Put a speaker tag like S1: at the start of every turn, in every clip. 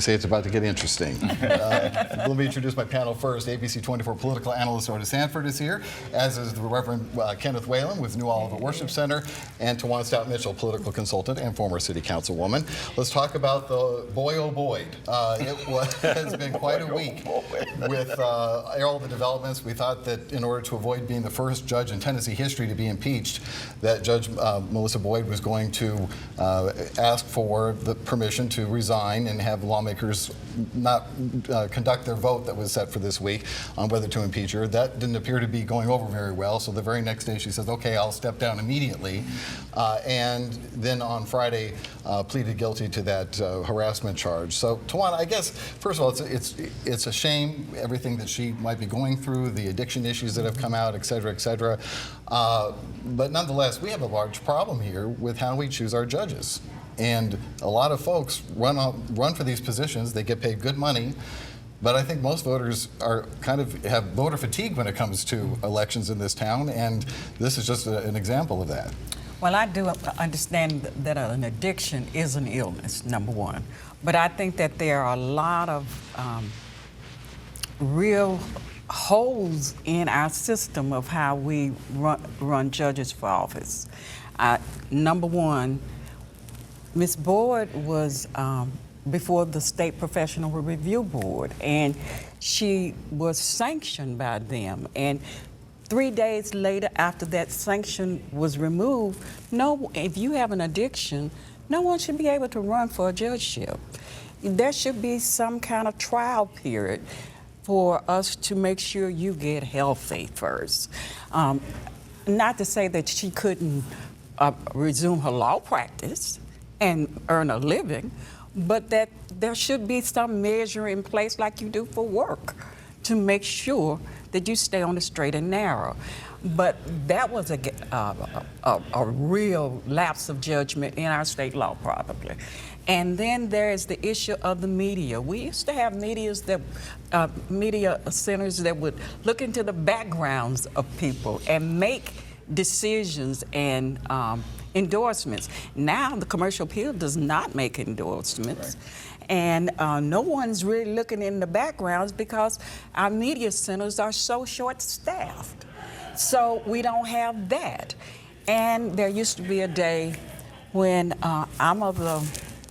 S1: Say it's about to get interesting. Let me introduce my panel first. ABC24 political analyst Otis Sanford is here, as is the Reverend Kenneth Whalen with New Olivet Worship Center, and Tawana Stout Mitchell, political consultant and former city councilwoman. Let's talk about the boy oh boy. Has been quite a week with all the developments. We thought that in order to avoid being the first judge in Tennessee history to be impeached, that Judge Melissa Boyd was going to ask for the permission to resign and have lawmakers not conduct their vote that was set for this week on whether to impeach her. That didn't appear to be going over very well, so the very next day she says, okay, I'll step down immediately. And then on Friday pleaded guilty to that harassment charge. So Tawana, I guess, first of all, it's a shame, everything that she might be going through, the addiction issues that have come out, et cetera, et cetera. But nonetheless, we have a large problem here with how we choose our judges. And a lot of folks run for these positions. They get paid good money, but I think most voters are have voter fatigue when it comes to elections in this town, and this is just an example of that.
S2: Well, I do understand that an addiction is an illness, number one, but I think that there are a lot of real holes in our system of how we run judges for office. Number one, Ms. Boyd was before the State Professional Review Board, and she was sanctioned by them. And 3 days later, after that sanction was removed, if you have an addiction, no one should be able to run for a judgeship. There should be some kind of trial period for us to make sure you get healthy first. Not to say that she couldn't resume her law practice and earn a living, but that there should be some measure in place like you do for work to make sure that you stay on the straight and narrow. But that was a real lapse of judgment in our state law, probably. And then there is the issue of the media. We used to have media centers that would look into the backgrounds of people and make decisions and endorsements. Now the commercial appeal does not make endorsements. Right. And no one's really looking in the backgrounds because our media centers are so short-staffed. So we don't have that. And there used to be a day when I'm of the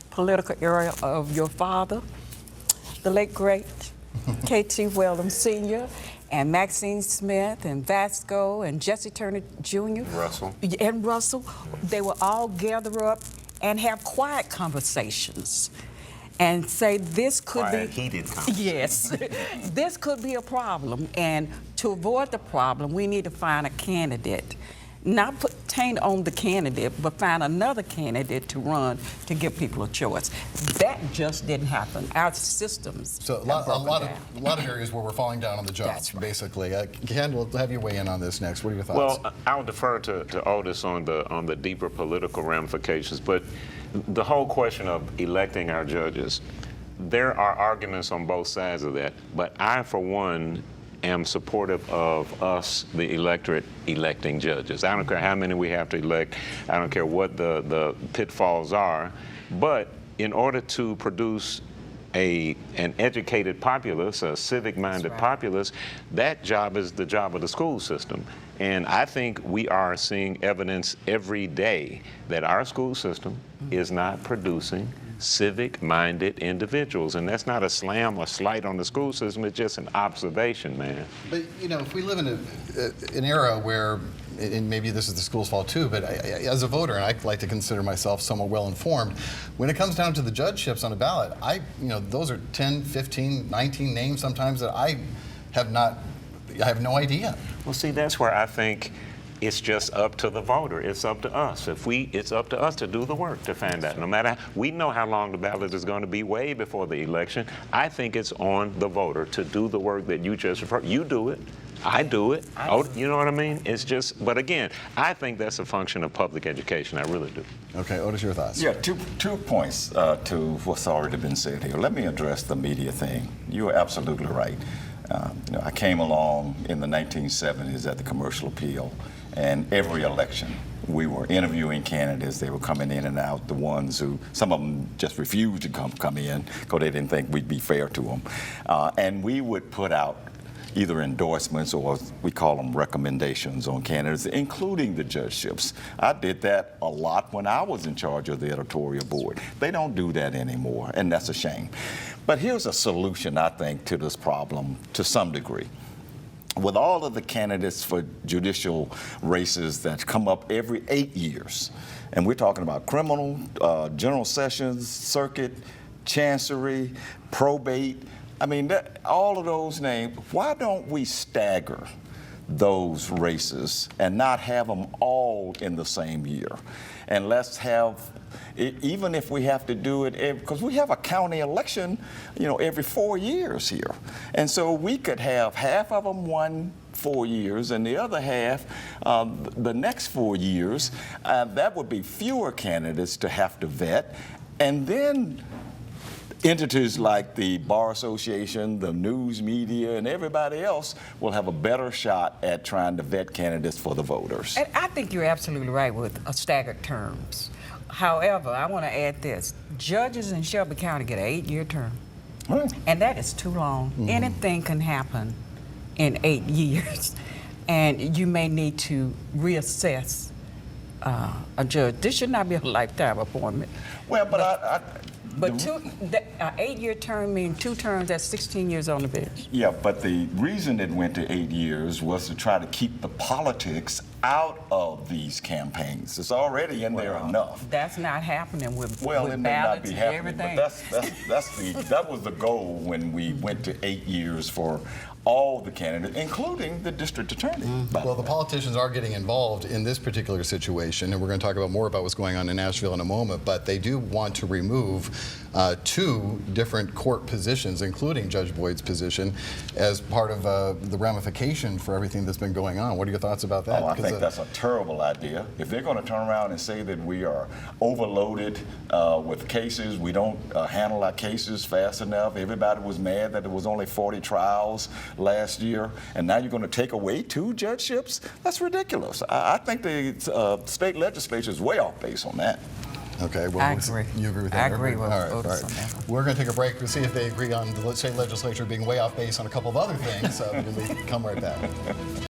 S2: political era of your father, the late great K.T. Weldon Sr., and Maxine Smith and Vasco and Jesse Turner Jr. Russell, they would all gather up and have quiet conversations and say this could
S3: quiet, heated conversations.
S2: Yes, this could be a problem, and to avoid the problem, we need to find a candidate. Not put taint on the candidate, but find another candidate to run to give people a choice. That just didn't happen. Our systems.
S1: So a lot of areas where we're falling down on the job, right. Basically. Ken, we'll have you weigh in on this next. What are your thoughts?
S3: Well, I'll defer to Otis on the deeper political ramifications, but the whole question of electing our judges, there are arguments on both sides of that, but I, for one, am supportive of us, the electorate, electing judges. I don't care how many we have to elect. I don't care what the pitfalls are. But in order to produce an educated populace, a civic-minded populace, that job is the job of the school system. And I think we are seeing evidence every day that our school system is not producing civic-minded individuals, and that's not a slam or slight on the school system. It's just an observation, man.
S1: But if we live in an era where, and maybe this is the school's fault too, but as a voter, and I like to consider myself somewhat well-informed, when it comes down to the judgeships on a ballot, those are 10, 15, 19 names sometimes that I have no idea.
S3: Well, see, that's where I think it's just up to the voter. It's up to us. It's up to us to do the work to find out. No matter, we know how long the ballot is going to be way before the election. I think it's on the voter to do the work that you just referred. You do it. I do it. You know what I mean? It's just, but again, I think that's a function of public education. I really do.
S1: Okay, Otis, your thoughts?
S4: Yeah, two points to what's already been said here. Let me address the media thing. You are absolutely right. I came along in the 1970s at the commercial appeal, And every election, we were interviewing candidates. They were coming in and out. The ones who, some of them just refused to come in because they didn't think we'd be fair to them. And we would put out either endorsements or we call them recommendations on candidates, including the judgeships. I did that a lot when I was in charge of the editorial board. They don't do that anymore, and that's a shame. But here's a solution, I think, to this problem to some degree. With all of the candidates for judicial races that come up every 8 years, and we're talking about criminal, general sessions, circuit, chancery, probate, I mean, all of those names, why don't we stagger those races and not have them all in the same year? And let's have, even if we have to do it, because we have a county election, every 4 years here. And so we could have half of them 4 years and the other half the next 4 years. That would be fewer candidates to have to vet. And then entities like the Bar Association, the news media, and everybody else will have a better shot at trying to vet candidates for the voters.
S2: And I think you're absolutely right with staggered terms. However, I want to add this. Judges in Shelby County get an 8-year term.
S4: Right.
S2: And that is too long. Mm-hmm. Anything can happen in 8 years. And you may need to reassess a judge. This should not be a lifetime appointment.
S4: Well,
S2: But 8-year term means 2 terms, that's 16 years on the bench.
S4: Yeah, but the reason it went to 8 years was to try to keep the politics out of these campaigns. It's already in there enough.
S2: That's not happening with
S4: it may not be
S2: ballots and
S4: happening,
S2: everything.
S4: but that was the goal when we went to 8 years for all the candidates, including the district attorney.
S1: Well, the politicians are getting involved in this particular situation, and we're going to talk about more about what's going on in Nashville in a moment, but they do want to remove 2 different court positions, including Judge Boyd's position, as part of the ramification for everything that's been going on. What are your thoughts about that?
S4: Oh, I think that's a terrible idea. If they're going to turn around and say that we are overloaded with cases, we don't handle our cases fast enough, everybody was mad that there was only 40 trials last year, and now you're going to take away 2 judgeships? That's ridiculous. I think the state legislature is way off base on that.
S1: Okay, well,
S2: I agree.
S1: You agree with that?
S2: I agree with
S1: all
S2: voters
S1: right.
S2: on that one.
S1: We're going to take a break to see if they agree on the state legislature being way off base on a couple of other things when we come right back.